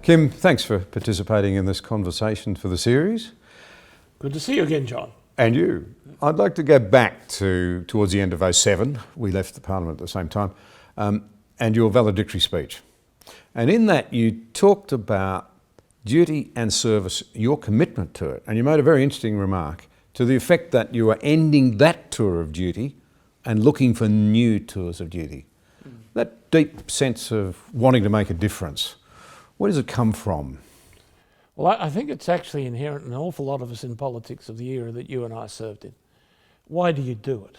Kim, thanks for participating in this conversation for the series. Good to see you again, John. And you. I'd like to go back to towards the end of '07. We left the Parliament at the same time, and your valedictory speech. And in that you talked about duty and service, your commitment to it. And you made a very interesting remark to the effect that you are ending that tour of duty and looking for new tours of duty. That deep sense of wanting to make a difference, where does it come from? Well, I think it's actually inherent in an awful lot of us in politics of the era that you and I served in. Why do you do it?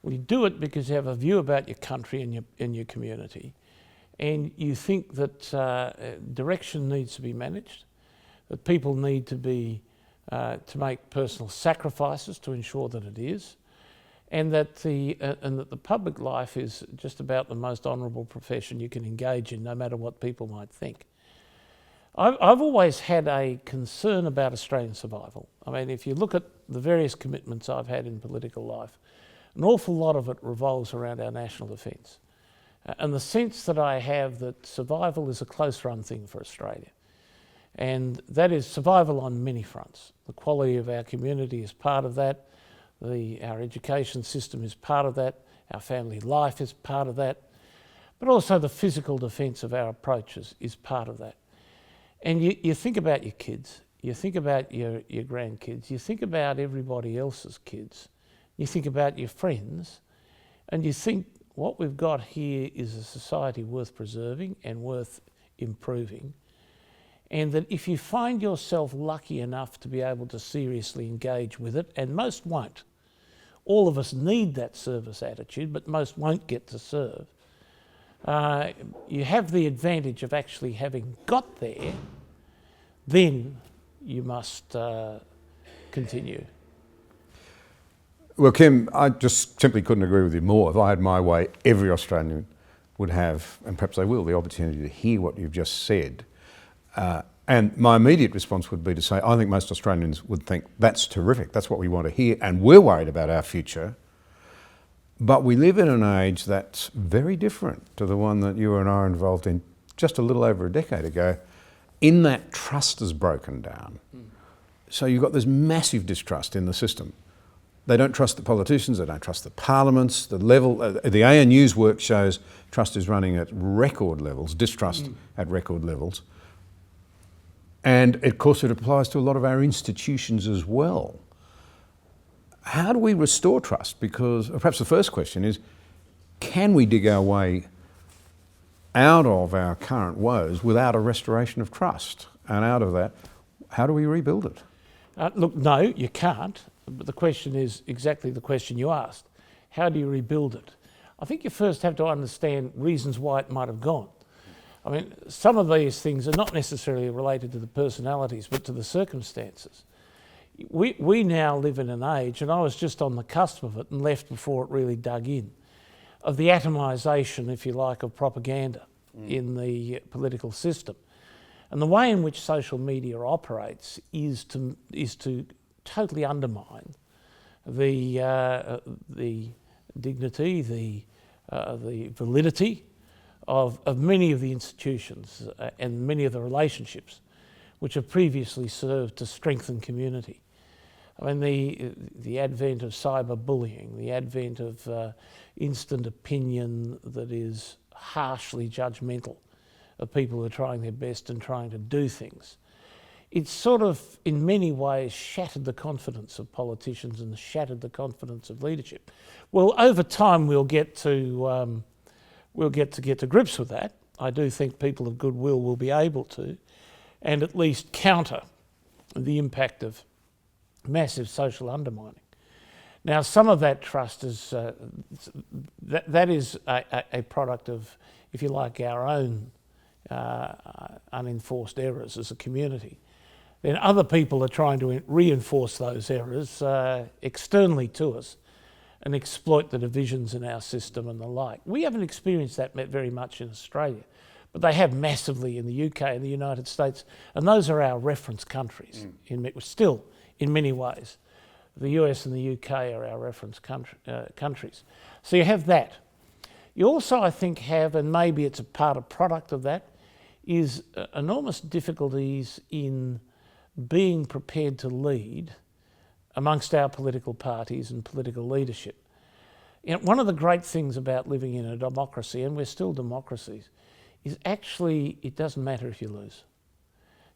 Well, you do it because you have a view about your country and your community, and you think that direction needs to be managed, that people need to to make personal sacrifices to ensure that it is, and that the public life is just about the most honourable profession you can engage in, no matter what people might think. I've always had a concern about Australian survival. I mean, if you look at the various commitments I've had in political life, an awful lot of it revolves around our national defence. And the sense that I have that survival is a close-run thing for Australia. And that is survival on many fronts. The quality of our community is part of that. Our education system is part of that. Our family life is part of that. But also the physical defence of our approaches is part of that. And you think about your kids, you think about your grandkids, you think about everybody else's kids, you think about your friends, and you think what we've got here is a society worth preserving and worth improving. And that if you find yourself lucky enough to be able to seriously engage with it, and most won't, all of us need that service attitude, but most won't get to serve. You have the advantage of actually having got there, then you must continue. Well, Kim, I just simply couldn't agree with you more. If I had my way, every Australian would have, and perhaps they will, the opportunity to hear what you've just said. And my immediate response would be to say, I think most Australians would think that's terrific, that's what we want to hear, and we're worried about our future. But we live in an age that's very different to the one that you and I are involved in just a little over a decade ago, in that trust is broken down. So you've got this massive distrust in the system. They don't trust the politicians, they don't trust the parliaments, the level, the ANU's work shows trust is running at record levels, distrust at record levels. And of course it applies to a lot of our institutions as well. How do we restore trust? Because perhaps the first question is, can we dig our way out of our current woes without a restoration of trust? And out of that, how do we rebuild it? Look, no, you can't. But the question is exactly the question you asked. How do you rebuild it? I think you first have to understand reasons why it might have gone. I mean, some of these things are not necessarily related to the personalities, but to the circumstances. We now live in an age, and I was just on the cusp of it and left before it really dug in, of the atomisation, if you like, of propaganda in the political system. And the way in which social media operates is to totally undermine the dignity, the validity of many of the institutions and many of the relationships which have previously served to strengthen community. I mean, the advent of cyberbullying, the advent of instant opinion that is harshly judgmental of people who are trying their best and trying to do things. It's sort of, in many ways, shattered the confidence of politicians and shattered the confidence of leadership. Well, over time, we'll get to grips with that. I do think people of goodwill will be able to, and at least counter the impact of massive social undermining. Now, some of that trust is that is a product of, if you like, our own unenforced errors as a community. Then other people are trying to reinforce those errors externally to us and exploit the divisions in our system and the like. We haven't experienced that very much in Australia, but they have massively in the UK and the United States, and those are our reference countries. Still, in many ways, the US and the UK are our reference countries. So you have that. You also, I think, have, and maybe it's a product of that, is enormous difficulties in being prepared to lead amongst our political parties and political leadership. You know, one of the great things about living in a democracy, and we're still democracies, is actually it doesn't matter if you lose.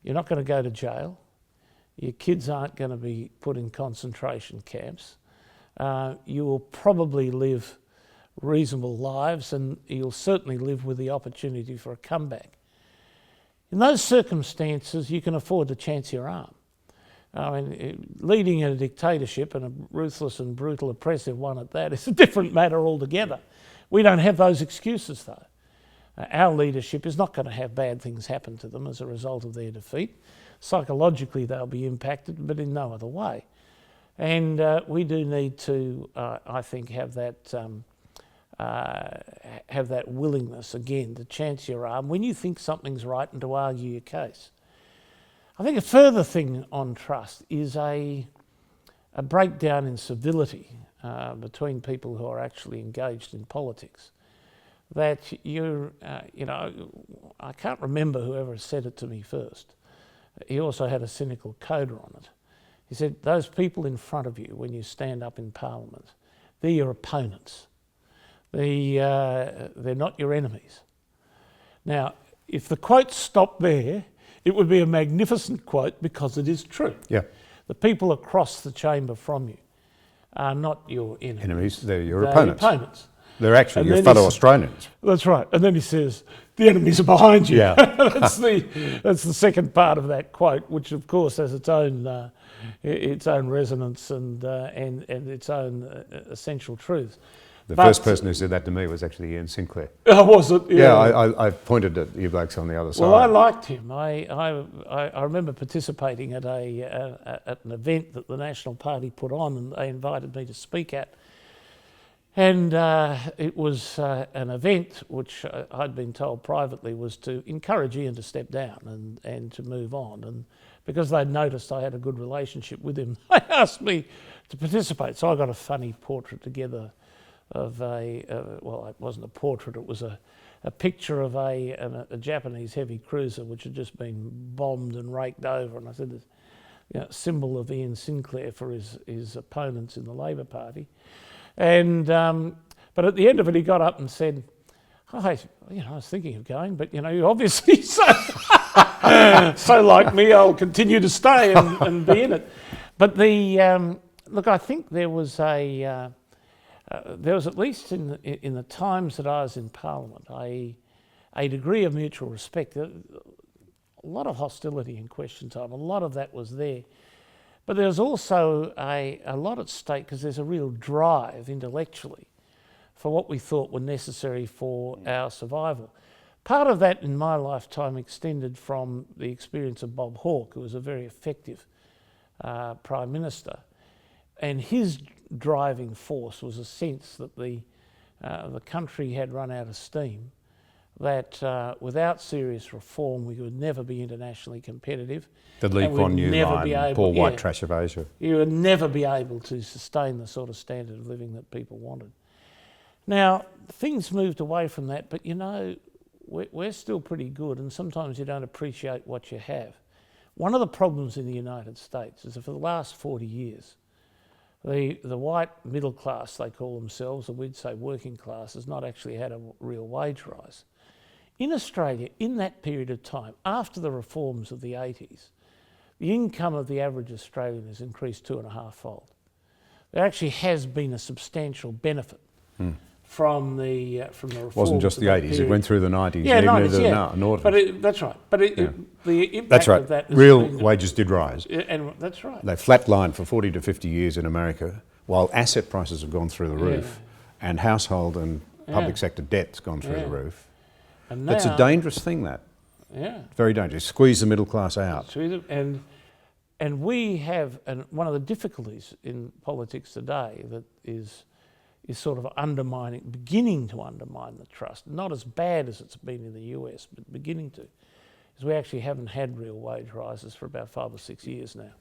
You're not going to go to jail. Your kids aren't going to be put in concentration camps. You will probably live reasonable lives, and you'll certainly live with the opportunity for a comeback. In those circumstances, you can afford to chance your arm. I mean, leading in a dictatorship, and a ruthless and brutal oppressive one at that, is a different matter altogether. We don't have those excuses though. Our leadership is not going to have bad things happen to them as a result of their defeat. Psychologically they'll be impacted, but in no other way. And we do need to, I think, have that willingness again to chance your arm when you think something's right and to argue your case. I think a further thing on trust is a breakdown in civility between people who are actually engaged in politics. That you know, I can't remember whoever said it to me first. He also had a cynical coda on it. He said, those people in front of you when you stand up in Parliament, they're your opponents. They're not your enemies. Now, if the quote stopped there, it would be a magnificent quote because it is true. Yeah. The people across the chamber from you are not your enemies. They're your opponents. Your opponents. They're actually your fellow Australians. That's right. And then he says, the enemies are behind you. Yeah. That's the second part of that quote, which of course has its own resonance and its own essential truths. The first person who said that to me was actually Ian Sinclair. Oh, was it? Yeah, I pointed at you blokes on the other side. Well, I liked him. I remember participating at an event that the National Party put on, and they invited me to speak at. And it was an event which I'd been told privately was to encourage Ian to step down and to move on. And because they'd noticed I had a good relationship with him, they asked me to participate. So I got a funny portrait together of well, it wasn't a portrait, it was a picture of a Japanese heavy cruiser which had just been bombed and raked over. And I said, this, you know, symbol of Ian Sinclair for his opponents in the Labor Party. And but at the end of it, he got up and said, "Oh, I was thinking of going, but you're obviously so like me. I'll continue to stay and be in it." But look, I think there was at least in the times that I was in Parliament, a degree of mutual respect. A lot of hostility in question time. A lot of that was there. But there's also a lot at stake because there's a real drive intellectually for what we thought were necessary for our survival. Part of that in my lifetime extended from the experience of Bob Hawke, who was a very effective Prime Minister. And his driving force was a sense that the country had run out of steam, that without serious reform we would never be internationally competitive. The Lee Kuan Yew line, poor white trash of Asia. You would never be able to sustain the sort of standard of living that people wanted. Now, things moved away from that, but we're still pretty good, and sometimes you don't appreciate what you have. One of the problems in the United States is that for the last 40 years, the white middle class, they call themselves, or we'd say working class, has not actually had a real wage rise. In Australia, in that period of time, after the reforms of the 80s, the income of the average Australian has increased 2.5-fold. There actually has been a substantial benefit from the reforms. It wasn't just the 80s, it went through the 90s. Yeah, and 90s, even yeah. That's right. But the impact that's right. of that has Real been, wages did rise. And that's right. They flatlined for 40 to 50 years in America, while asset prices have gone through the roof, and household and public sector debt's gone through the roof. And That's a dangerous thing, that. Yeah. Very dangerous. Squeeze the middle class out. And we have, and one of the difficulties in politics today that is sort of beginning to undermine the trust, not as bad as it's been in the US, but beginning to, is we actually haven't had real wage rises for about 5 or 6 years now.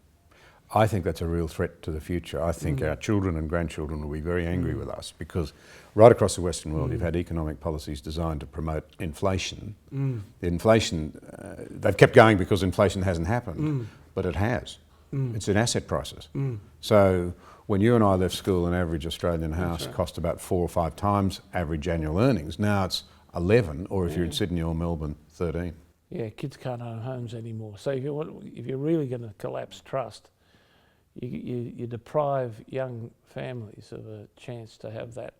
I think that's a real threat to the future. I think our children and grandchildren will be very angry with us because right across the Western world you've had economic policies designed to promote inflation. The inflation, they've kept going because inflation hasn't happened, but it has. It's in asset prices. So when you and I left school, an average Australian house cost about 4 or 5 times average annual earnings. Now it's 11, or if you're in Sydney or Melbourne, 13. Yeah, kids can't own homes anymore. So if you're really going to collapse trust, you deprive young families of a chance to have that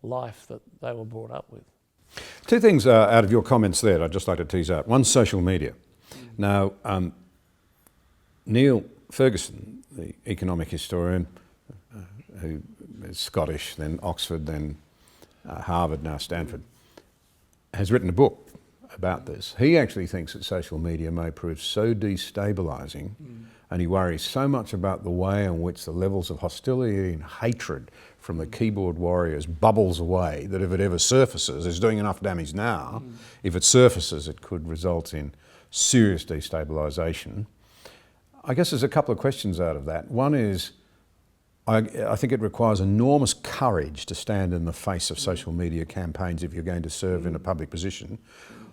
life that they were brought up with. 2 things out of your comments there I'd just like to tease out. One's social media. Now, Neil Ferguson, the economic historian, who is Scottish, then Oxford, then Harvard, now Stanford, has written a book about this. He actually thinks that social media may prove so destabilising and he worries so much about the way in which the levels of hostility and hatred from the keyboard warriors bubbles away that if it ever surfaces, it's doing enough damage now, if it surfaces it could result in serious destabilisation. I guess there's a couple of questions out of that. One is, I think it requires enormous courage to stand in the face of social media campaigns if you're going to serve in a public position.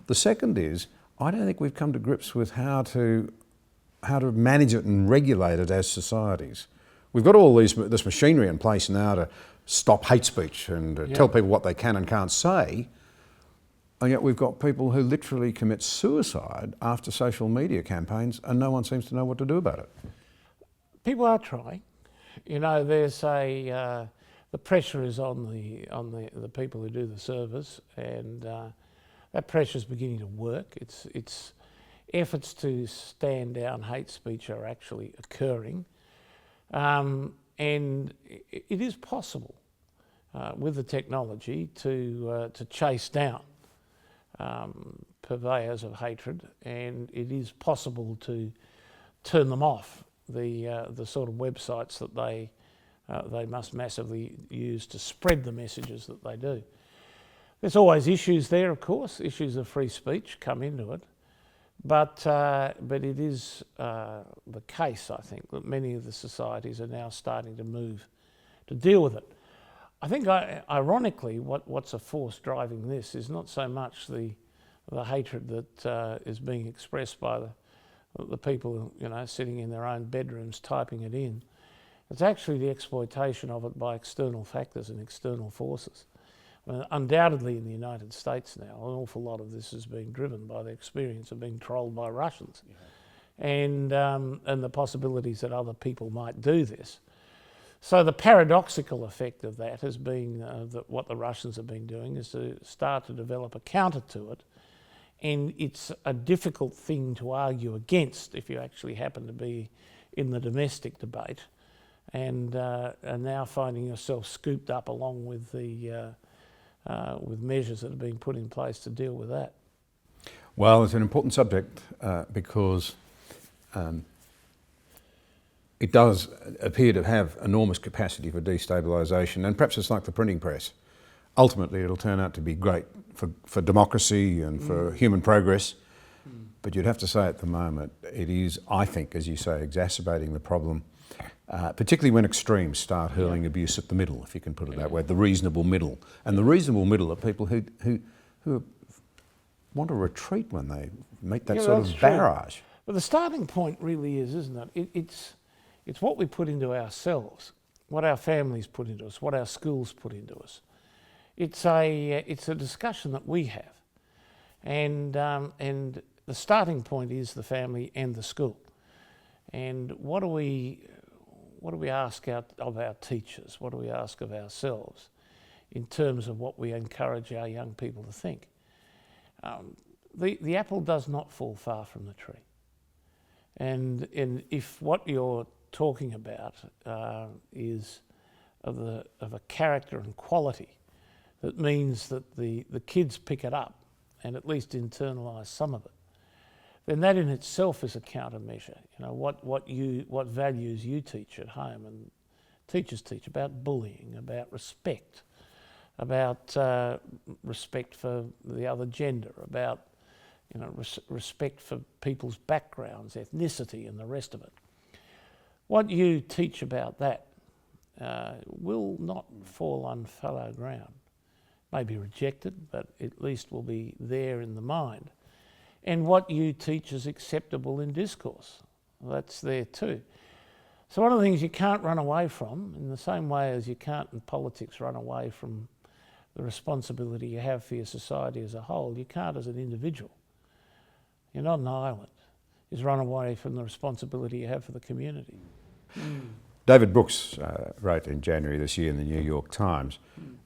The second is, I don't think we've come to grips with how to manage it and regulate it as societies. We've got all this machinery in place now to stop hate speech and tell people what they can and can't say, and yet we've got people who literally commit suicide after social media campaigns and no one seems to know what to do about it. People are trying. You know, there's the pressure is on the people who do the service, and that pressure is beginning to work. It's efforts to stand down hate speech are actually occurring, and it is possible with the technology to chase down purveyors of hatred, and it is possible to turn them off the sort of websites that they must massively use to spread the messages that they do. There's always issues there, of course. Issues of free speech come into it, but it is the case, I think, that many of the societies are now starting to move to deal with it. I think, ironically, what's a force driving this is not so much the hatred that is being expressed by the people, you know, sitting in their own bedrooms typing it in. It's actually the exploitation of it by external factors and external forces. I mean, undoubtedly in the United States now, an awful lot of this is being driven by the experience of being trolled by Russians, and the possibilities that other people might do this. So the paradoxical effect of that has been that what the Russians have been doing is to start to develop a counter to it, and it's a difficult thing to argue against if you actually happen to be in the domestic debate, and now finding yourself scooped up along with the with measures that are being put in place to deal with that. Well, it's an important subject because it does appear to have enormous capacity for destabilisation, and perhaps it's like the printing press. Ultimately, it'll turn out to be great for democracy and for human progress, but you'd have to say at the moment it is, I think, as you say, exacerbating the problem, particularly when extremes start hurling abuse at the middle, if you can put it that way, the reasonable middle. And the reasonable middle are people who want to retreat when they meet that sort of barrage. But the starting point really is, isn't it? It's what we put into ourselves, what our families put into us, what our schools put into us. It's a discussion that we have, and the starting point is the family and the school. And what do we ask of our teachers? What do we ask of ourselves in terms of what we encourage our young people to think? The apple does not fall far from the tree, and if what you're talking about is of a character and quality that means that the kids pick it up and at least internalise some of it, then that in itself is a countermeasure. You know, what values you teach at home, and teachers teach about bullying, about respect for the other gender, about, you know, respect for people's backgrounds, ethnicity, and the rest of it. what you teach about that will not fall on fallow ground. May be rejected, but at least will be there in the mind. And what you teach is acceptable in discourse. That's there too. So one of the things you can't run away from, in the same way as you can't in politics run away from the responsibility you have for your society as a whole, you can't as an individual. You're not an island. Is run away from the responsibility you have for the community. David Brooks wrote in January this year in the New York Times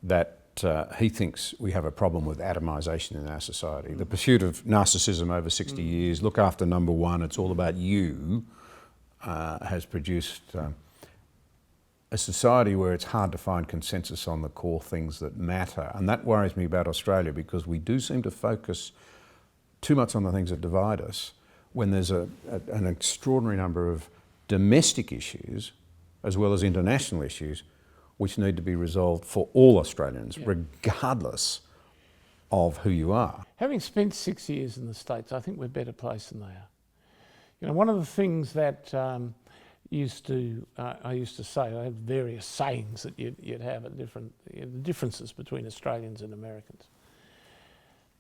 that he thinks we have a problem with atomisation in our society. The pursuit of narcissism over 60 years, look after number one, it's all about you, has produced a society where it's hard to find consensus on the core things that matter. And that worries me about Australia, because we do seem to focus too much on the things that divide us when there's an extraordinary number of domestic issues as well as international issues which need to be resolved for all Australians, regardless of who you are. Having spent 6 years in the States, I think we're better placed than they are. You know, one of the things that I used to say, I had various sayings that you'd have at the differences between Australians and Americans.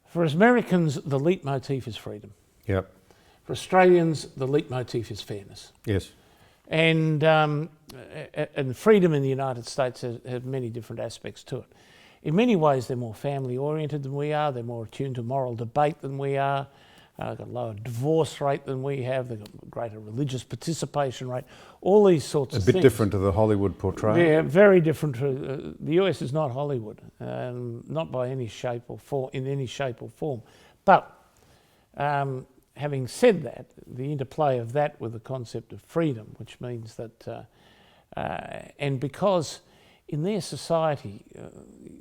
For Americans, the leitmotif is freedom. Yep. For Australians, the leitmotif is fairness. Yes. And freedom in the United States has many different aspects to it. In many ways, they're more family-oriented than we are. They're more attuned to moral debate than we are. They've got a lower divorce rate than we have. They've got a greater religious participation rate. All these sorts of things. A bit different to the Hollywood portrayal. Yeah, very different. The US is not Hollywood, not by any shape or form, in any shape or form. But having said that, the interplay of that with the concept of freedom, which means that, and because in their society,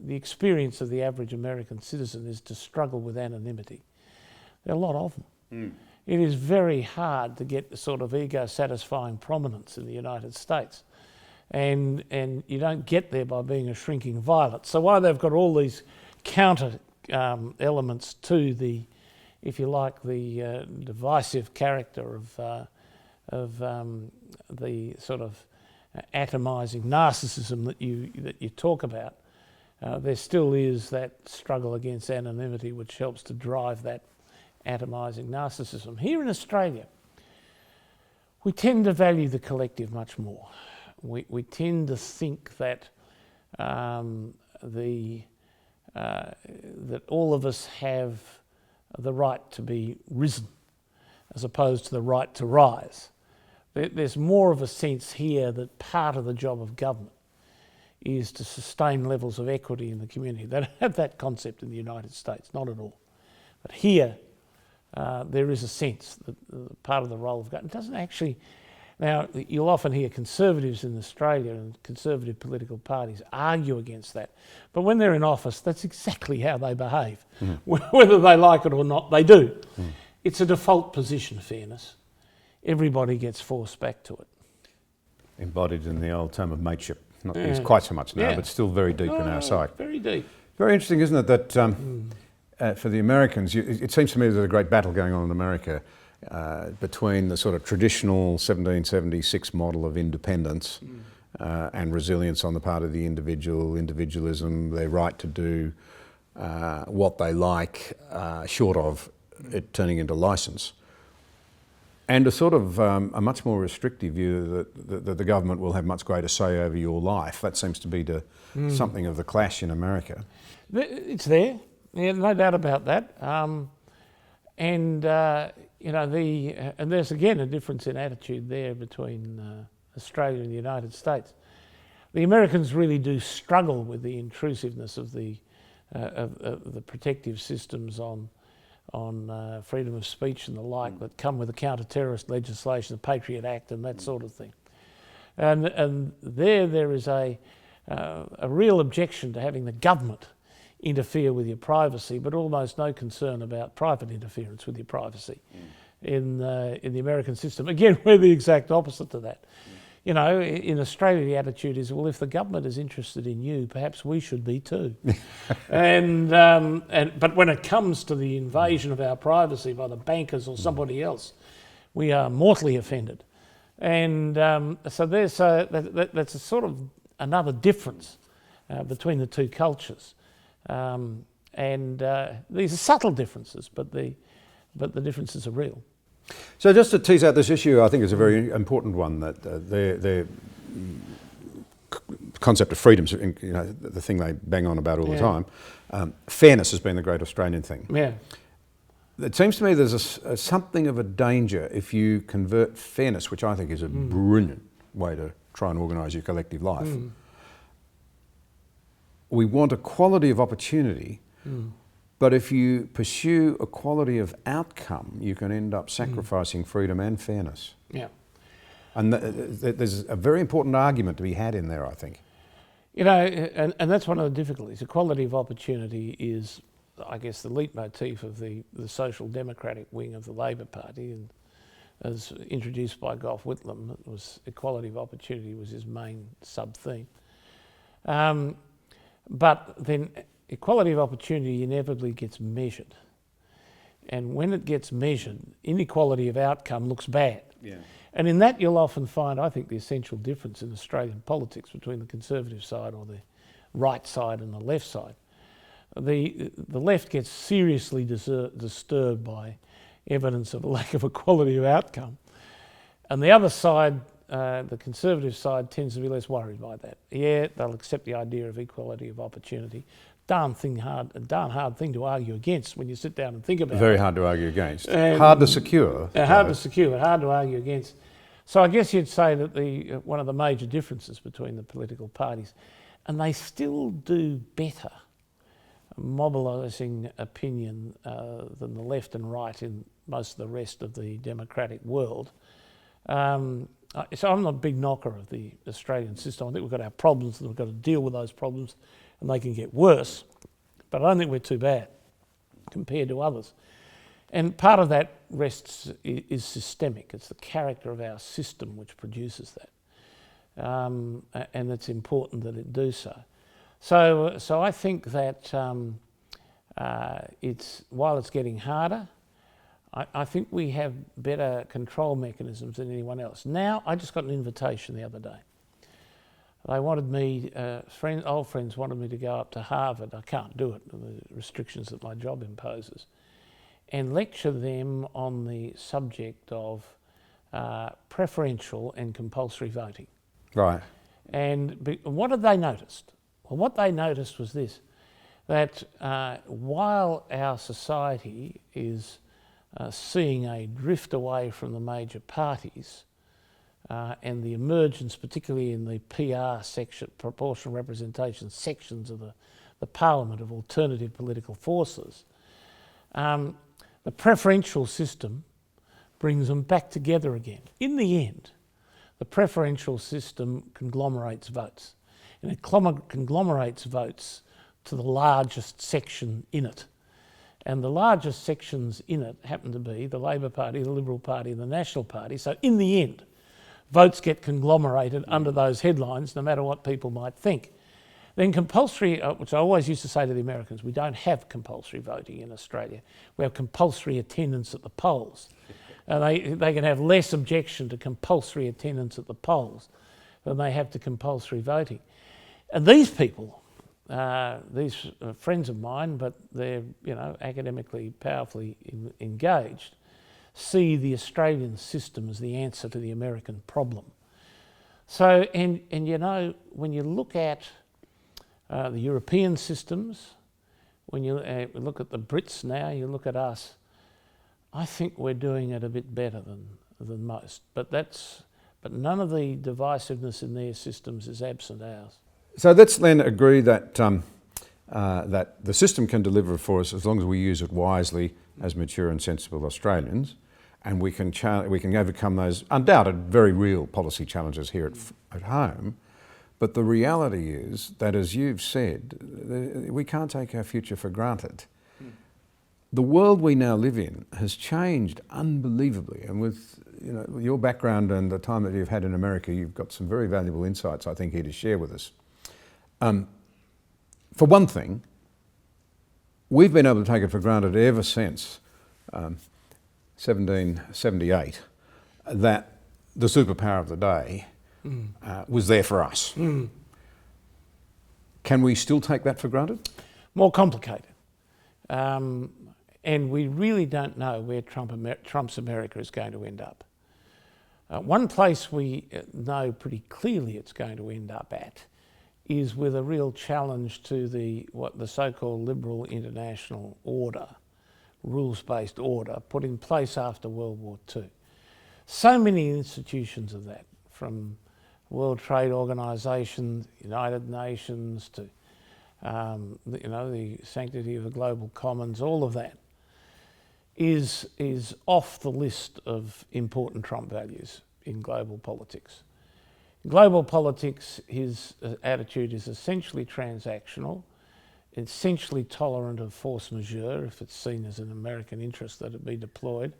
the experience of the average American citizen is to struggle with anonymity. There are a lot of them. It is very hard to get the sort of ego-satisfying prominence in the United States. And you don't get there by being a shrinking violet. So while they've got all these counter elements to the, if you like, the divisive character of the sort of atomising narcissism that you talk about, there still is that struggle against anonymity which helps to drive that atomising narcissism. Here in Australia, we tend to value the collective much more. We tend to think that that all of us have the right to be risen, as opposed to the right to rise. There's more of a sense here that part of the job of government is to sustain levels of equity in the community. They don't have that concept in the United States, not at all. But here, there is a sense that part of the role of government doesn't actually. Now, you'll often hear conservatives in Australia and conservative political parties argue against that. But when they're in office, that's exactly how they behave. Whether they like it or not, they do. It's a default position, fairness. Everybody gets forced back to it. Embodied in the old term of mateship. Not used quite so much now, but still very deep in our psyche. Very deep. Very interesting, isn't it, that for the Americans, it seems to me there's a great battle going on in America between the sort of traditional 1776 model of independence and resilience on the part of the individual, individualism, their right to do what they like, short of it turning into licence. And a sort of a much more restrictive view that the government will have much greater say over your life. That seems to be something of the clash in America. It's there. Yeah, no doubt about that. And there's again a difference in attitude there between Australia and the United States. The Americans really do struggle with the intrusiveness of the protective systems on freedom of speech and the like that come with the counter-terrorist legislation, the Patriot Act, and that sort of thing. And there is a real objection to having the government interfere with your privacy, but almost no concern about private interference with your privacy in the American system. Again, we're the exact opposite to that. You know, in Australia, the attitude is, well, if the government is interested in you, perhaps we should be too. But when it comes to the invasion of our privacy by the bankers or somebody else, we are mortally offended. And so that's a sort of another difference between the two cultures. And these are subtle differences, but the differences are real. So just to tease out this issue, I think is a very important one, that the concept of freedom, you know, the thing they bang on about all the time. Fairness has been the great Australian thing. Yeah. It seems to me there's something of a danger if you convert fairness, which I think is a brilliant way to try and organise your collective life. We want equality of opportunity, but if you pursue equality of outcome, you can end up sacrificing freedom and fairness. Yeah. And there's a very important argument to be had in there, I think. You know, and that's one of the difficulties. Equality of opportunity is, I guess, the leitmotif of the social democratic wing of the Labor Party, and as introduced by Gough Whitlam, it was equality of opportunity was his main sub-theme. But then equality of opportunity inevitably gets measured. And when it gets measured, inequality of outcome looks bad. Yeah. And in that you'll often find, I think, the essential difference in Australian politics between the Conservative side or the right side and the left side. The left gets seriously disturbed by evidence of a lack of equality of outcome. And the other side, the Conservative side, tends to be less worried by that. Yeah, they'll accept the idea of equality of opportunity. A darn hard thing to argue against when you sit down and think about it. Very hard to argue against. Hard to secure. Hard to secure, but hard to argue against. So I guess you'd say that one of the major differences between the political parties, and they still do better mobilising opinion than the left and right in most of the rest of the democratic world. So I'm not a big knocker of the Australian system. I think we've got our problems and we've got to deal with those problems, and they can get worse, but I don't think we're too bad compared to others. And part of that is systemic. It's the character of our system which produces that. And it's important that it do so. So I think that while it's getting harder, I think we have better control mechanisms than anyone else. Now, I just got an invitation the other day. They wanted me, old friends wanted me to go up to Harvard. I can't do it, the restrictions that my job imposes, and lecture them on the subject of preferential and compulsory voting. Right. And what had they noticed? Well, what they noticed was this, that while our society is seeing a drift away from the major parties and the emergence, particularly in the PR section, proportional representation sections of the parliament, of alternative political forces, the preferential system brings them back together again. In the end, the preferential system conglomerates votes, and it conglomerates votes to the largest section in it. And the largest sections in it happen to be the Labor Party, the Liberal Party and the National Party. So in the end, votes get conglomerated under those headlines, no matter what people might think. Then compulsory, which I always used to say to the Americans, we don't have compulsory voting in Australia. We have compulsory attendance at the polls. And they can have less objection to compulsory attendance at the polls than they have to compulsory voting. And these people, these friends of mine, but they're academically powerfully engaged, see the Australian system as the answer to the American problem. So, and when you look at the European systems, when you look at the Brits now, you look at us, I think we're doing it a bit better than most. But none of the divisiveness in their systems is absent ours. So let's then agree that that the system can deliver for us as long as we use it wisely as mature and sensible Australians, and we can overcome those undoubted, very real policy challenges here at home. But the reality is that, as you've said, we can't take our future for granted. The world we now live in has changed unbelievably, and with your background and the time that you've had in America, you've got some very valuable insights, I think, here to share with us. For one thing, we've been able to take it for granted ever since 1778 that the superpower of the day was there for us. Can we still take that for granted? More complicated. And we really don't know where Trump's America is going to end up. One place we know pretty clearly it's going to end up at is with a real challenge to the so-called liberal international order, rules-based order, put in place after World War II. So many institutions of that, from World Trade Organization, United Nations, to the sanctity of the global commons, all of that is off the list of important Trump values in global politics. In global politics, his attitude is essentially transactional, essentially tolerant of force majeure if it's seen as an American interest that it be deployed.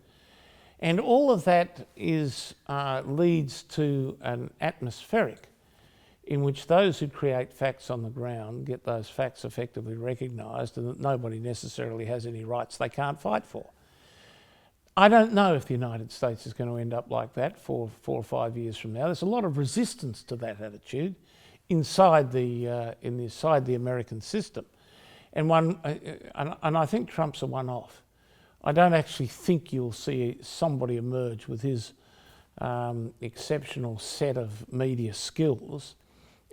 And all of that leads to an atmospheric in which those who create facts on the ground get those facts effectively recognised, and that nobody necessarily has any rights they can't fight for. I don't know if the United States is going to end up like that 4 or 5 years from now. There's a lot of resistance to that attitude inside the American system, and I think Trump's a one-off. I don't actually think you'll see somebody emerge with his exceptional set of media skills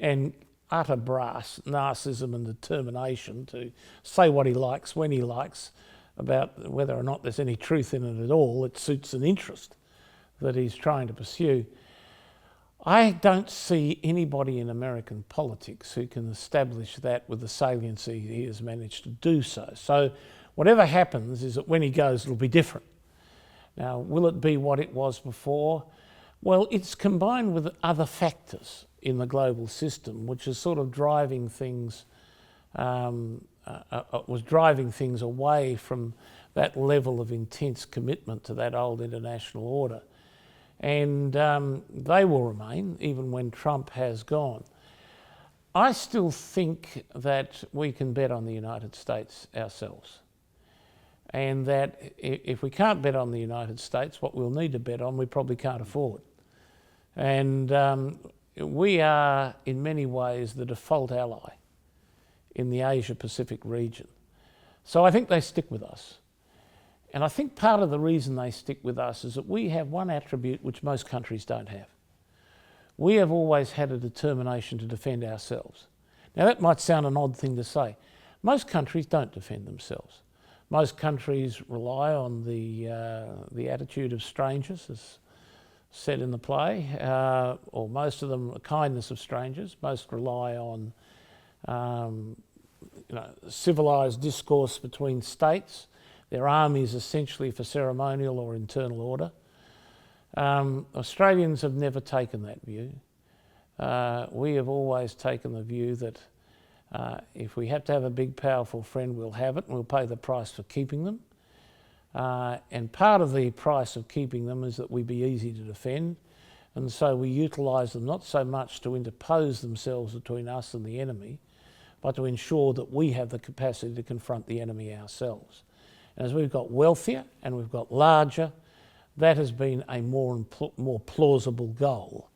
and utter brass narcissism and determination to say what he likes when he likes, about whether or not there's any truth in it at all. It suits an interest that he's trying to pursue. I don't see anybody in American politics who can establish that with the saliency he has managed to do so. So whatever happens is that when he goes, it'll be different. Now, will it be what it was before? Well, it's combined with other factors in the global system, which is sort of driving things away from that level of intense commitment to that old international order. And they will remain even when Trump has gone. I still think that we can bet on the United States ourselves. And that if we can't bet on the United States, what we'll need to bet on, we probably can't afford. And we are, in many ways, the default ally in the Asia-Pacific region. So I think they stick with us. And I think part of the reason they stick with us is that we have one attribute which most countries don't have. We have always had a determination to defend ourselves. Now that might sound an odd thing to say. Most countries don't defend themselves. Most countries rely on the attitude of strangers, as said in the play, or most of them, the kindness of strangers. Most rely on civilised discourse between states. Their armies essentially for ceremonial or internal order. Australians have never taken that view. We have always taken the view that if we have to have a big powerful friend, we'll have it and we'll pay the price for keeping them. And part of the price of keeping them is that we be easy to defend, and so we utilise them not so much to interpose themselves between us and the enemy, but to ensure that we have the capacity to confront the enemy ourselves. And as we've got wealthier and we've got larger, that has been a more plausible goal.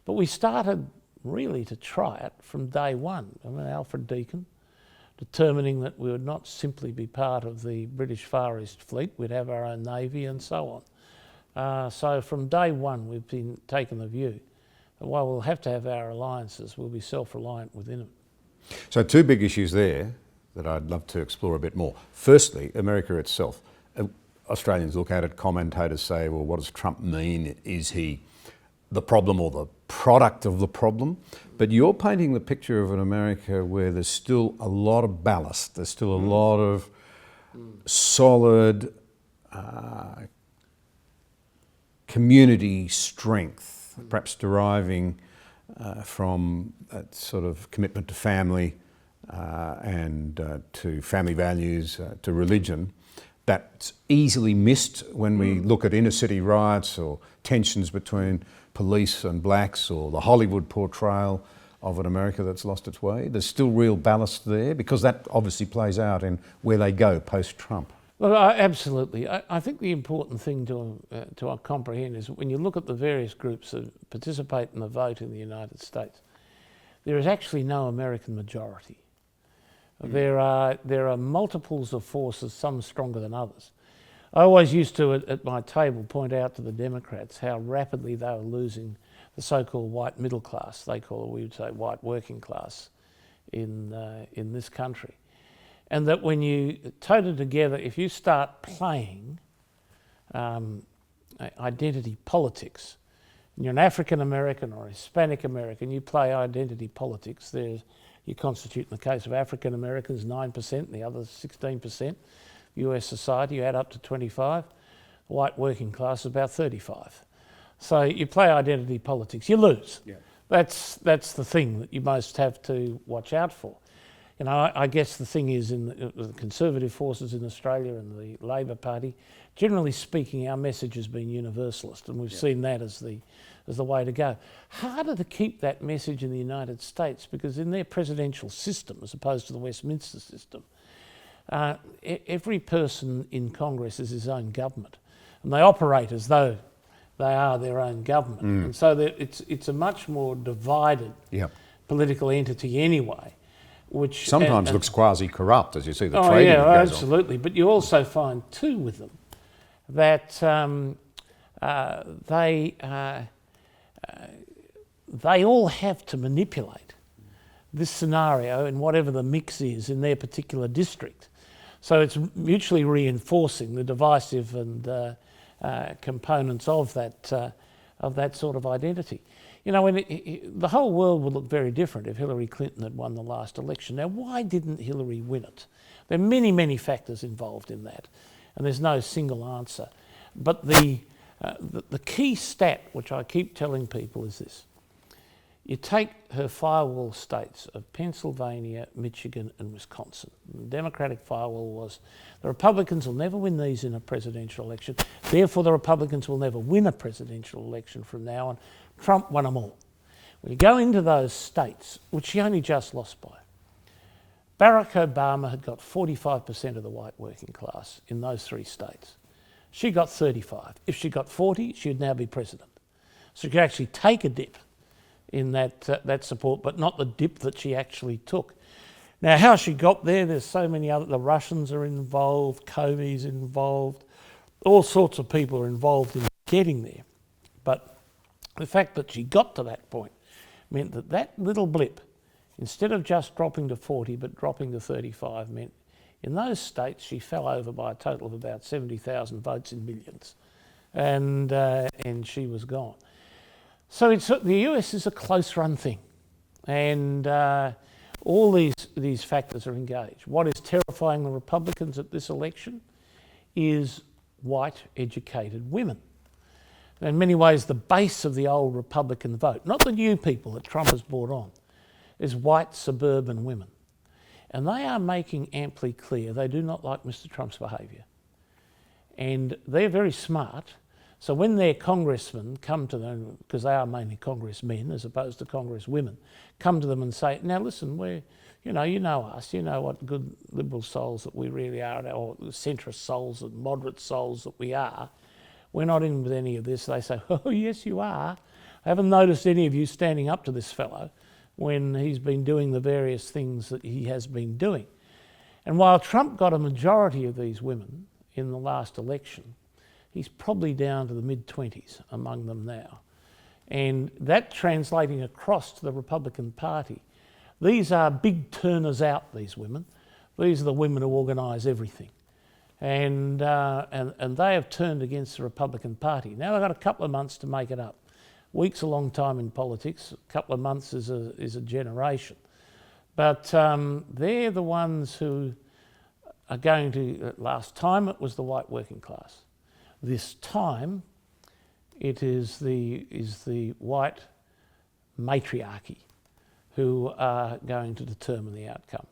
But we started really to try it from day one. I mean, Alfred Deakin, determining that we would not simply be part of the British Far East Fleet, we'd have our own navy and so on. So from day one we've been taking the view that while we'll have to have our alliances, we'll be self-reliant within them. So two big issues there that I'd love to explore a bit more. Firstly, America itself. Australians look at it, commentators say, well, what does Trump mean? Is he the problem or the product of the problem? But you're painting the picture of an America where there's still a lot of ballast, there's still a lot of solid community strength, perhaps deriving from that sort of commitment to family and to family values, to religion, that's easily missed when we look at inner city riots or tensions between police and blacks, or the Hollywood portrayal of an America that's lost its way. There's still real ballast there, because that obviously plays out in where they go post-Trump. Well, absolutely. I think the important thing to comprehend is when you look at the various groups that participate in the vote in the United States, there is actually no American majority. There are multiples of forces, some stronger than others. I always used to, at my table, point out to the Democrats how rapidly they were losing the so-called white middle class. We would say white working class in this country. And that when you total together, if you start playing identity politics, and you're an African American or Hispanic American, you play identity politics. You constitute, in the case of African Americans, 9%, and the others 16%. US society, you add up to 25. White working class is about 35. So you play identity politics, you lose. Yeah. That's the thing that you most have to watch out for. You know, I guess the thing is in the conservative forces in Australia and the Labor Party, generally speaking, our message has been universalist, and we've seen that as the way to go. Harder to keep that message in the United States because in their presidential system, as opposed to the Westminster system, every person in Congress is his own government, and they operate as though they are their own government, and so it's a much more divided political entity anyway. Which sometimes looks quasi-corrupt, as you see the trading. Oh yeah, that goes absolutely. On. But you also find too with them that they all have to manipulate this scenario in whatever the mix is in their particular district. So it's mutually reinforcing the divisive and components of that sort of identity. You know, the whole world would look very different if Hillary Clinton had won the last election. Now, why didn't Hillary win it? There are many, many factors involved in that, and there's no single answer. But the key stat, which I keep telling people, is this. You take her firewall states of Pennsylvania, Michigan and Wisconsin. The Democratic firewall was, the Republicans will never win these in a presidential election, therefore the Republicans will never win a presidential election from now on. Trump won them all. When you go into those states, which she only just lost by, Barack Obama had got 45% of the white working class in those three states. She got 35. If she got 40, she'd now be president. So she could actually take a dip in that support, but not the dip that she actually took. Now, how she got there, there's so many other, the Russians are involved, Comey's involved, all sorts of people are involved in getting there. But the fact that she got to that point meant that that little blip, instead of just dropping to 40 but dropping to 35, meant in those states she fell over by a total of about 70,000 votes in millions, and she was gone. So the US is a close-run thing, and all these factors are engaged. What is terrifying the Republicans at this election is white, educated women. In many ways, the base of the old Republican vote, not the new people that Trump has brought on, is white suburban women. And they are making amply clear they do not like Mr. Trump's behaviour. And they're very smart. So when their congressmen come to them, because they are mainly congressmen as opposed to congresswomen, come to them and say, now listen, you know us, you know what good liberal souls that we really are, or centrist souls and moderate souls that we are. We're not in with any of this. They say, oh, yes, you are. I haven't noticed any of you standing up to this fellow when he's been doing the various things that he has been doing. And while Trump got a majority of these women in the last election, he's probably down to the mid-20s among them now. And that translating across to the Republican Party, these are big turners out, these women. These are the women who organise everything. And they have turned against the Republican Party. Now they've got a couple of months to make it up. Week's a long time in politics. A couple of months is a generation. But they're the ones who are going to, last time it was the white working class. This time it is the white matriarchy who are going to determine the outcome.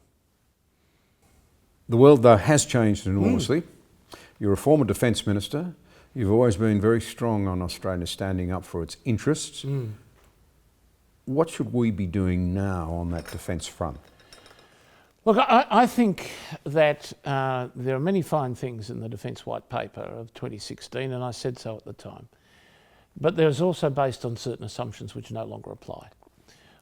The world, though, has changed enormously. You're a former Defence Minister. You've always been very strong on Australia standing up for its interests. What should we be doing now on that defence front? Look, I think that there are many fine things in the Defence White Paper of 2016, and I said so at the time. But there's also based on certain assumptions which no longer apply.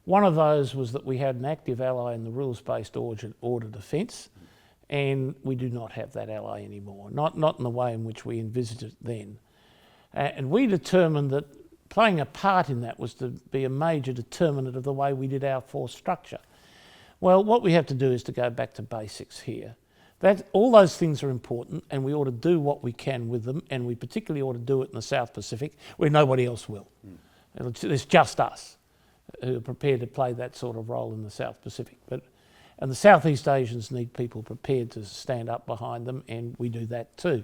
One of those was that we had an active ally in the rules-based order defence, and we do not have that ally anymore, not in the way in which we envisaged it then. And we determined that playing a part in that was to be a major determinant of the way we did our force structure. Well, what we have to do is to go back to basics here. All those things are important, and we ought to do what we can with them, and we particularly ought to do it in the South Pacific where nobody else will. It's just us who are prepared to play that sort of role in the South Pacific. And the Southeast Asians need people prepared to stand up behind them, and we do that too.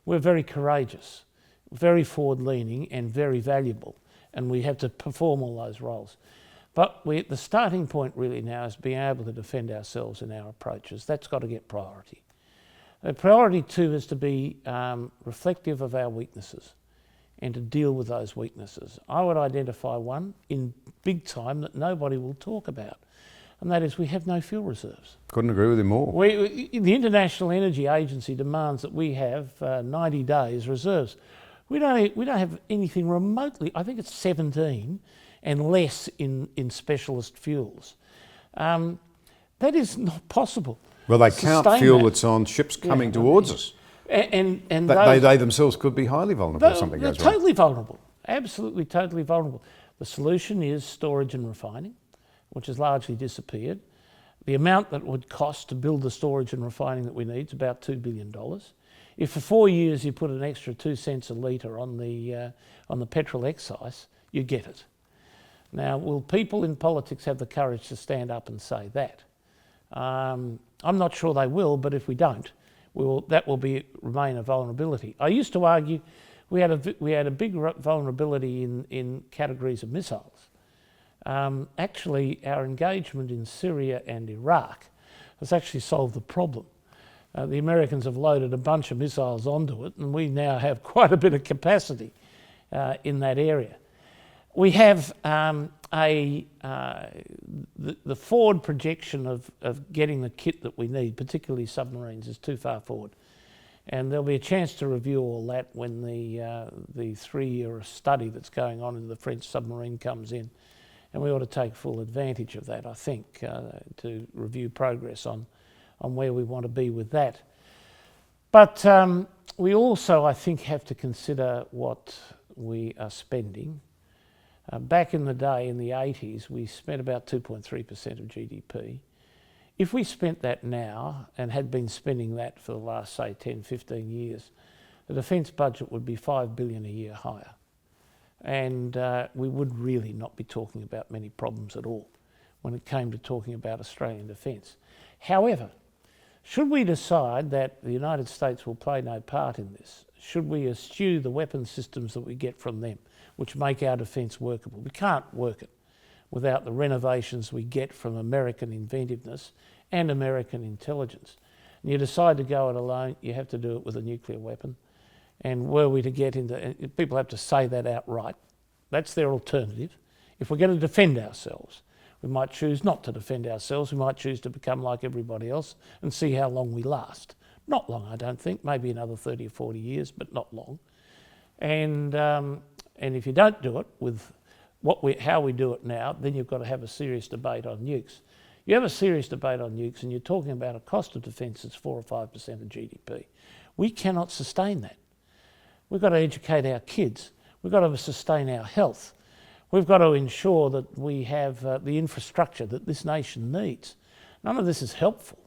We're very courageous, very forward-leaning and very valuable, and we have to perform all those roles. But the starting point really now is being able to defend ourselves in our approaches. That's got to get priority. Priority two is to be reflective of our weaknesses and to deal with those weaknesses. I would identify one in big time that nobody will talk about, and that is we have no fuel reserves. Couldn't agree with you more. The International Energy Agency demands that we have 90 days reserves. We don't have anything remotely. I think it's 17 and less in specialist fuels. That is not possible. Well, they count fuel that's on ships coming towards us. And they themselves could be highly vulnerable if something goes wrong. They're totally vulnerable, absolutely totally vulnerable. The solution is storage and refining, which has largely disappeared. The amount that would cost to build the storage and refining that we need is about $2 billion. If for 4 years you put an extra 2 cents a litre on the petrol excise, you get it. Now, will people in politics have the courage to stand up and say that? I'm not sure they will, but if we don't, that will remain a vulnerability. I used to argue we had a big vulnerability in categories of missiles. Actually, our engagement in Syria and Iraq has actually solved the problem. The Americans have loaded a bunch of missiles onto it, and we now have quite a bit of capacity in that area. We have the forward projection of getting the kit that we need, particularly submarines, is too far forward. And there'll be a chance to review all that when the 3-year study that's going on in the French submarine comes in. And we ought to take full advantage of that, I think, to review progress on where we want to be with that. But we also, I think, have to consider what we are spending. Back in the day, in the 80s, we spent about 2.3% of GDP. If we spent that now and had been spending that for the last, say, 10, 15 years, the defence budget would be $5 billion a year higher. And we would really not be talking about many problems at all when it came to talking about Australian defence. However, should we decide that the United States will play no part in this, should we eschew the weapon systems that we get from them, which make our defence workable? We can't work it without the renovations we get from American inventiveness and American intelligence. And you decide to go it alone, you have to do it with a nuclear weapon. And were we to get into, people have to say that outright. That's their alternative. If we're going to defend ourselves, we might choose not to defend ourselves. We might choose to become like everybody else and see how long we last. Not long, I don't think. Maybe another 30 or 40 years, but not long. And if you don't do it with how we do it now, then you've got to have a serious debate on nukes. You have a serious debate on nukes and you're talking about a cost of defence that's 4 or 5% of GDP. We cannot sustain that. We've got to educate our kids. We've got to sustain our health. We've got to ensure that we have the infrastructure that this nation needs. None of this is helpful.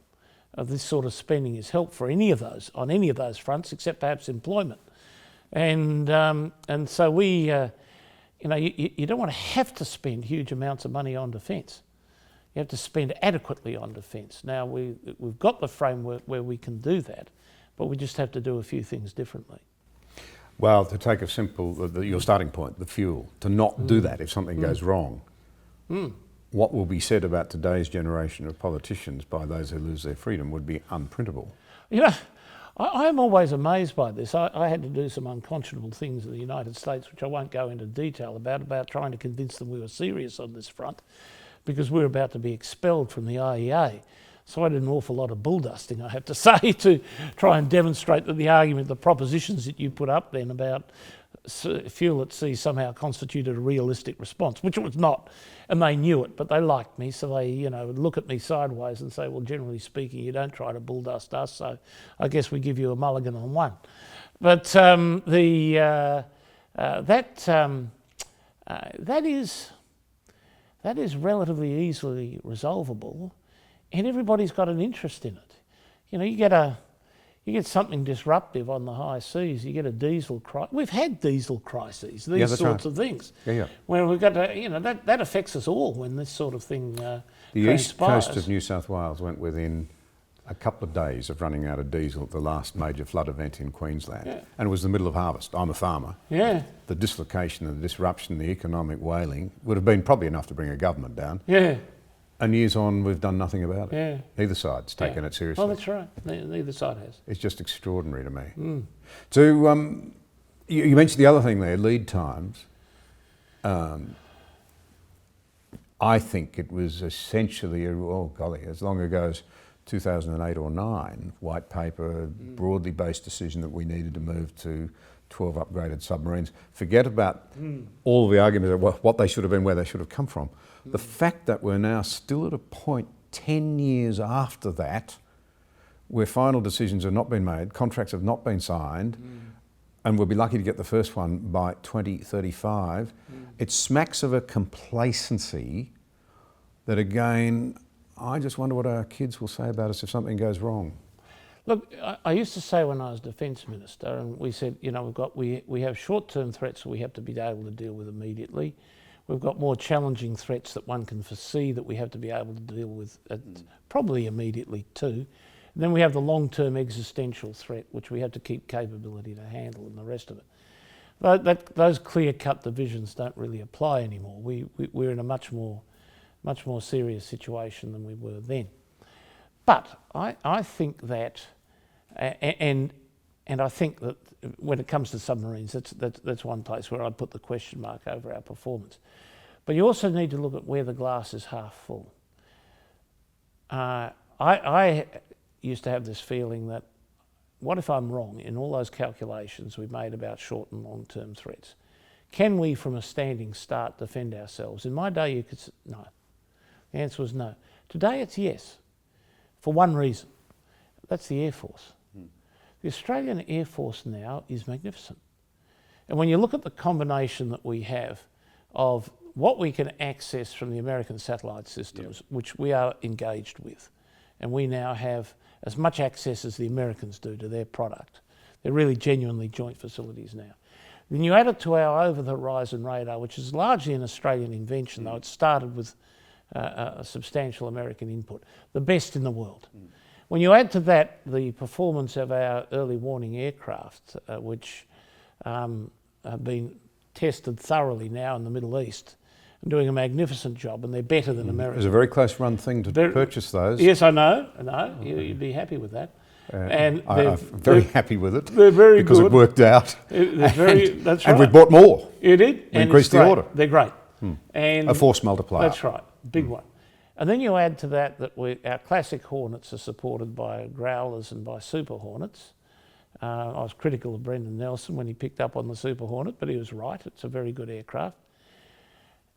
This sort of spending is helpful for any of those, on any of those fronts, except perhaps employment. And so we, you don't want to have to spend huge amounts of money on defence. You have to spend adequately on defence. Now, we've got the framework where we can do that, but we just have to do a few things differently. Well, to take a simple, your starting point, the fuel, to not do that if something goes wrong, what will be said about today's generation of politicians by those who lose their freedom would be unprintable. You know, I'm always amazed by this. I had to do some unconscionable things in the United States, which I won't go into detail about trying to convince them we were serious on this front, because we were about to be expelled from the IEA. So I did an awful lot of bull dusting, I have to say, to try and demonstrate that the argument, the propositions that you put up then about fuel at sea somehow constituted a realistic response, which it was not, and they knew it, but they liked me, so they, would look at me sideways and say, well, generally speaking, you don't try to bull dust us, so I guess we give you a mulligan on one. But that is relatively easily resolvable, and everybody's got an interest in it. You get something disruptive on the high seas. You get a diesel crisis. We've had diesel crises, these sorts of things. Where we've got to, that affects us all when this sort of thing The transpires. east coast of New South Wales went within a couple of days of running out of diesel at the last major flood event in Queensland. And it was the middle of harvest. I'm a farmer. The dislocation and the disruption, the economic wailing would have been probably enough to bring a government down. And years on, we've done nothing about it. Neither side's taken it seriously. Well, that's right. Neither side has. It's just extraordinary to me. So you mentioned the other thing there, lead times. I think it was essentially, as long ago as 2008 or 9, white paper, broadly based decision that we needed to move to 12 upgraded submarines. Forget about all the arguments of what they should have been, where they should have come from. The fact that we're now still at a point 10 years after that where final decisions have not been made, contracts have not been signed, and we'll be lucky to get the first one by 2035, it smacks of a complacency that, again, I just wonder what our kids will say about us if something goes wrong. Look, I used to say when I was Defence Minister, and we said, we have short-term threats that we have to be able to deal with immediately. We've got more challenging threats that one can foresee that we have to be able to deal with probably immediately too. And then we have the long-term existential threat, which we have to keep capability to handle, and the rest of it. But those clear-cut divisions don't really apply anymore. We're in a much more serious situation than we were then. But I think that, and I think that when it comes to submarines, that's one place where I'd put the question mark over our performance. But you also need to look at where the glass is half full. I used to have this feeling that, what if I'm wrong in all those calculations we've made about short and long-term threats? Can we, from a standing start, defend ourselves? In my day, you could say no. The answer was no. Today, it's yes, for one reason. That's the Air Force. The Australian Air Force now is magnificent. And when you look at the combination that we have of what we can access from the American satellite systems, which we are engaged with, and we now have as much access as the Americans do to their product. They're really genuinely joint facilities now. Then you add it to our over-the-horizon radar, which is largely an Australian invention, though it started with a substantial American input, the best in the world. When you add to that the performance of our early warning aircraft, which have been tested thoroughly now in the Middle East, and doing a magnificent job, and they're better than America. It was a very close run thing to purchase those. Yes, I know. You'd be happy with that. And I'm very happy with it. They're very because good. It worked out. That's right. And we bought more. You did. We increased the order. They're great. And a force multiplier. That's right. Big one. And then you add to that our classic Hornets are supported by Growlers and by Super Hornets. I was critical of Brendan Nelson when he picked up on the Super Hornet, but he was right. It's a very good aircraft.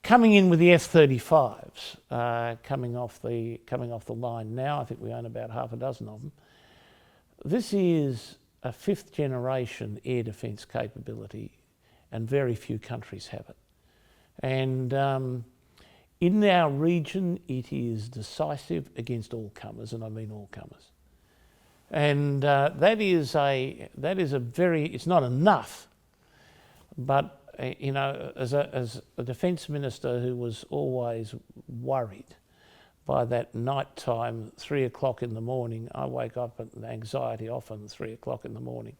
Coming in with the F-35s, coming off the line now, I think we own about half a dozen of them. This is a fifth generation air defence capability, and very few countries have it. And in our region, it is decisive against all comers, and I mean all comers. And that is a very, it's not enough, but as a defence minister who was always worried by that night time, 3 o'clock in the morning, I wake up with anxiety often 3 o'clock in the morning,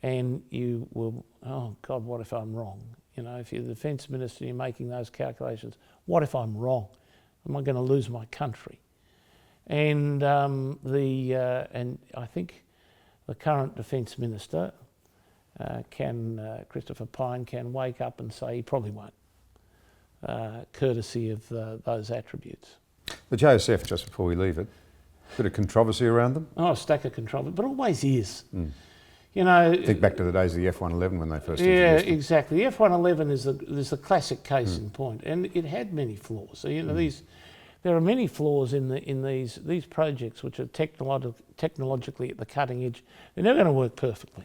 and you will, oh God, what if I'm wrong? If you're the defence minister and you're making those calculations, what if I'm wrong? Am I going to lose my country? And and I think the current defence minister, Christopher Pyne, can wake up and say he probably won't, courtesy of those attributes. The JSF, just before we leave it, Bit of controversy around them? Oh, a stack of controversy, but always is. You know, Think back to the days of the F-111 when they first yeah, introduced it. exactly. The F-111 is the classic case in point, and it had many flaws. So, you know, there are many flaws in these projects which are technologically at the cutting edge. They're never going to work perfectly.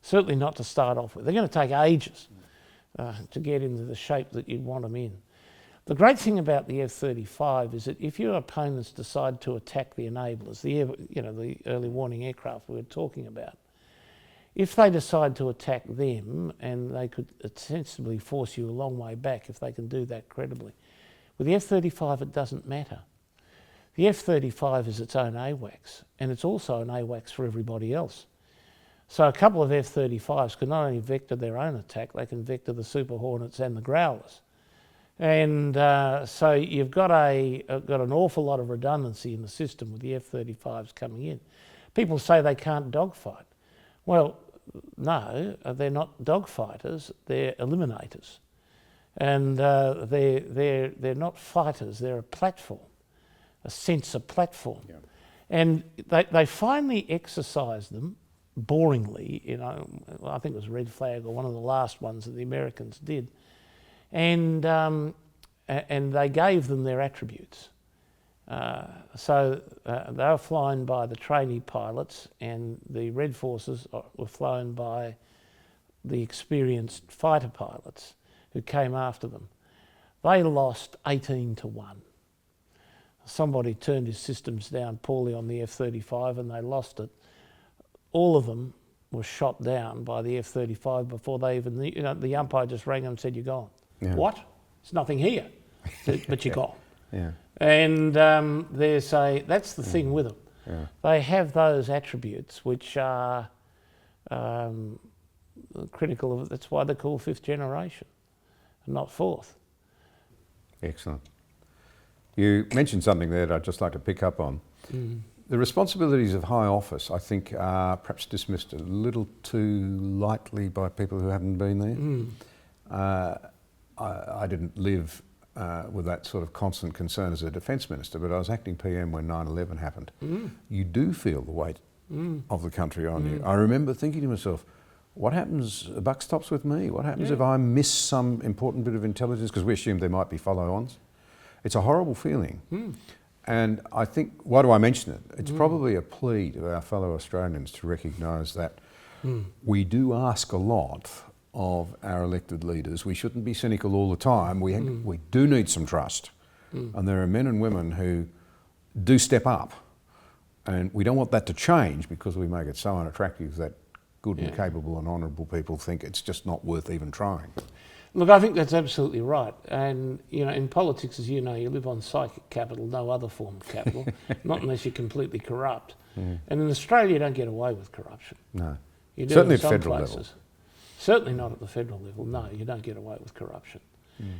Certainly not to start off with. They're going to take ages to get into the shape that you'd want them in. The great thing about the F-35 is that if your opponents decide to attack the enablers, the early warning aircraft we were talking about, if they decide to attack them, and they could ostensibly force you a long way back if they can do that credibly. With the F-35 it doesn't matter. The F-35 is its own AWACS, and it's also an AWACS for everybody else. So a couple of F-35s can not only vector their own attack, they can vector the Super Hornets and the Growlers. And so you've got an awful lot of redundancy in the system with the F-35s coming in. People say they can't dogfight. Well, no, they're not dogfighters, they're eliminators. And they're not fighters, they're a platform, a sensor platform. Yeah. And they finally exercise them boringly, you know, I think it was Red Flag or one of the last ones that the Americans did. And they gave them their attributes. So they were flown by the trainee pilots, and the Red Forces were flown by the experienced fighter pilots who came after them. They lost 18-1. Somebody turned his systems down poorly on the F-35 and they lost it. All of them were shot down by the F-35 before they even, you know, the umpire just rang them and said, "You're gone." Yeah. What? There's nothing here. But you're gone. Yeah. And that's the thing with them. Yeah. They have those attributes which are critical of, that's why they're called fifth generation and not fourth. Excellent. You mentioned something there that I'd just like to pick up on. The responsibilities of high office, I think, are perhaps dismissed a little too lightly by people who haven't been there. I didn't live with that sort of constant concern as a defence minister, but I was acting PM when 9/11 happened. You do feel the weight of the country on you. I remember thinking to myself, what happens, a buck stops with me? What happens if I miss some important bit of intelligence? Because we assumed there might be follow-ons. It's a horrible feeling. And I think, why do I mention it? It's probably a plea to our fellow Australians to recognise that we do ask a lot of our elected leaders. We shouldn't be cynical all the time. We do need some trust. And there are men and women who do step up. And we don't want that to change because we make it so unattractive that good and capable and honourable people think it's just not worth even trying. Look, I think that's absolutely right. And, you know, in politics, as you know, you live on psychic capital, no other form of capital, not unless you're completely corrupt. And in Australia, you don't get away with corruption. No. You do certainly at some federal places. level. Certainly not at the federal level. No, you don't get away with corruption.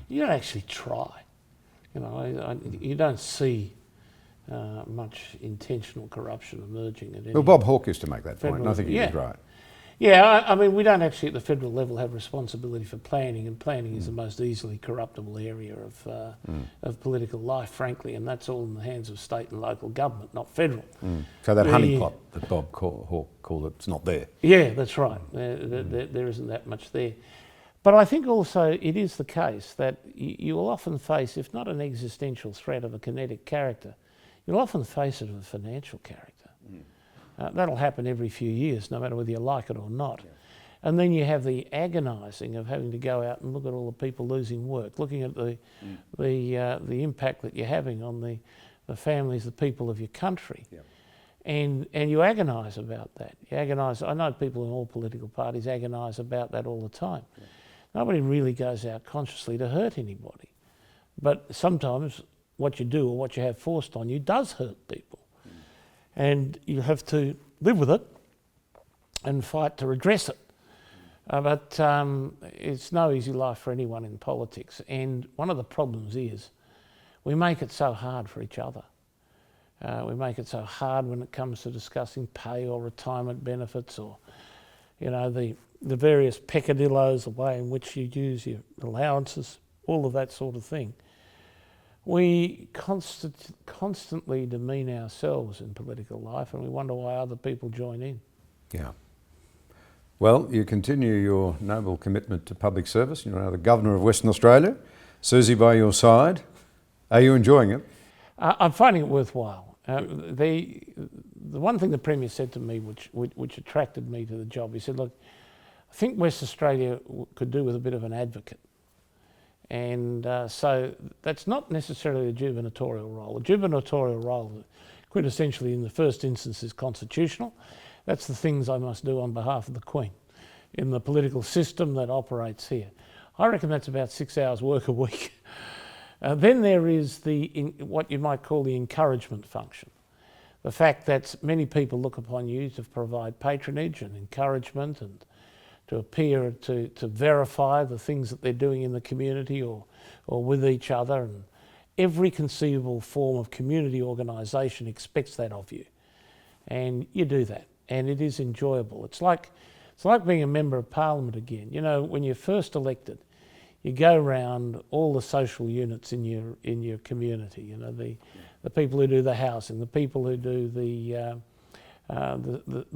You don't actually try. You know, you don't see much intentional corruption emerging at any. Well, Bob Hawke used to make that point, and I think he was right. Yeah, I mean, we don't actually at the federal level have responsibility for planning, and planning is the most easily corruptible area of political life, frankly, and that's all in the hands of state and local government, not federal. So that honeypot that Bob Hawke called it's not there. Yeah, that's right. There isn't that much there. But I think also it is the case that you will often face, if not an existential threat of a kinetic character, you'll often face it of a financial character. That'll happen every few years, no matter whether you like it or not. Yeah. And then you have the agonising of having to go out and look at all the people losing work, looking at the impact that you're having on the families, the people of your country. Yeah. And you agonise about that. You agonise. I know people in all political parties agonise about that all the time. Yeah. Nobody really goes out consciously to hurt anybody. But sometimes what you do or what you have forced on you does hurt people. And you have to live with it and fight to redress it. But it's no easy life for anyone in politics. And one of the problems is we make it so hard for each other. We make it so hard when it comes to discussing pay or retirement benefits or, you know, the various peccadillos, the way in which you use your allowances, all of that sort of thing. We constantly demean ourselves in political life, and we wonder why other people join in. Yeah. Well, you continue your noble commitment to public service. You're now the Governor of Western Australia. Susie by your side. Are you enjoying it? I'm finding it worthwhile. The one thing the Premier said to me which attracted me to the job, he said, look, I think West Australia could do with a bit of an advocate. And so that's not necessarily a gubernatorial role. A gubernatorial role, quintessentially in the first instance, is constitutional. That's the things I must do on behalf of the Queen in the political system that operates here. I reckon that's about 6 hours work a week. Then there is what you might call the encouragement function. The fact that many people look upon you to provide patronage and encouragement and to appear to verify the things that they're doing in the community or with each other. And every conceivable form of community organisation expects that of you. And you do that. And it is enjoyable. It's like being a member of Parliament again. You know, when you're first elected, you go around all the social units in your community. You know, the people who do the housing, the people who do the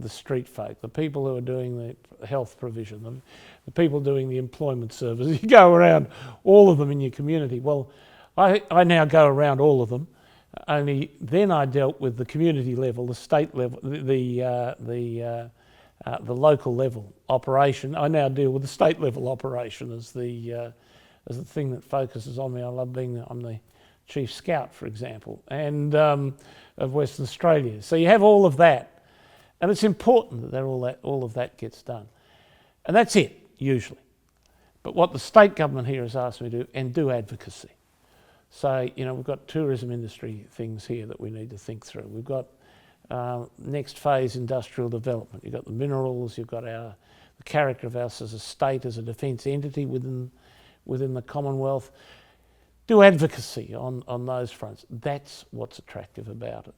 street folk, the people who are doing the health provision, the people doing the employment service. You go around all of them in your community. Well, I now go around all of them. Only then I dealt with the community level, the state level, the local level operation. I now deal with the state level operation as the thing that focuses on me. I love I'm the Chief Scout, for example, and of Western Australia. So you have all of that, and it's important that all of that gets done, and that's it usually. But what the state government here has asked me to do, and do advocacy. So, you know, we've got tourism industry things here that we need to think through. We've got next phase industrial development. You've got the minerals, you've got the character of us as a state, as a defence entity within the Commonwealth. Do advocacy on those fronts. That's what's attractive about it.